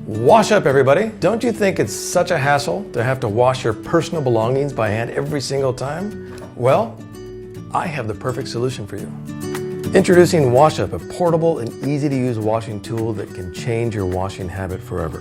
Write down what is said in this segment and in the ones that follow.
WashUP, everybody. Don't you think it's such a hassle to have to wash your personal belongings by hand every single time? Well, I have the perfect solution for you. Introducing WashUP, a portable and easy to use washing tool that can change your washing habit forever.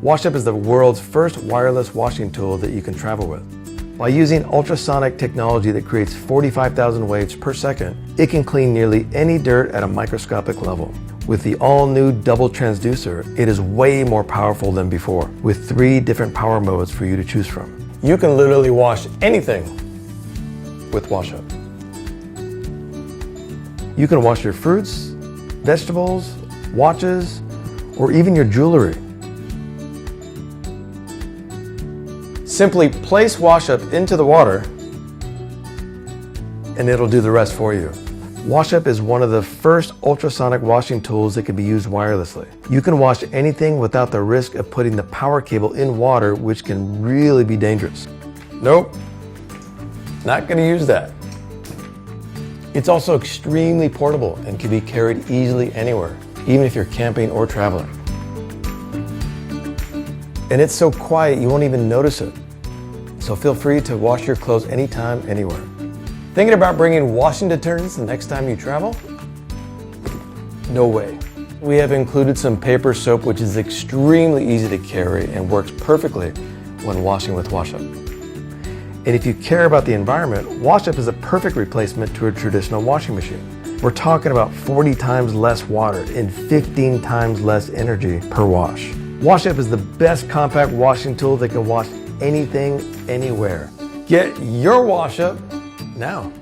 WashUP is the world's first wireless washing tool that you can travel with. By using ultrasonic technology that creates 45,000 waves per second, it can clean nearly any dirt at a microscopic level. With the all-new Double Transducer, it is way more powerful than before, with 3 different power modes for you to choose from. You can literally wash anything with WashUP. You can wash your fruits, vegetables, watches, or even your jewelry. Simply place WashUP into the water and it'll do the rest for you. WashUP is one of the first ultrasonic washing tools that can be used wirelessly. You can wash anything without the risk of putting the power cable in water, which can really be dangerous. Nope, not going to use that. It's also extremely portable and can be carried easily anywhere, even if you're camping or traveling. And it's so quiet you won't even notice it. So feel free to wash your clothes anytime, anywhere. Thinking about bringing washing detergents the next time you travel? No way. We have included some paper soap, which is extremely easy to carry and works perfectly when washing with WashUP. And if you care about the environment, WashUP is a perfect replacement to a traditional washing machine. We're talking about 40 times less water and 15 times less energy per wash. WashUP is the best compact washing tool that can wash anything, anywhere. Get your WashUP now.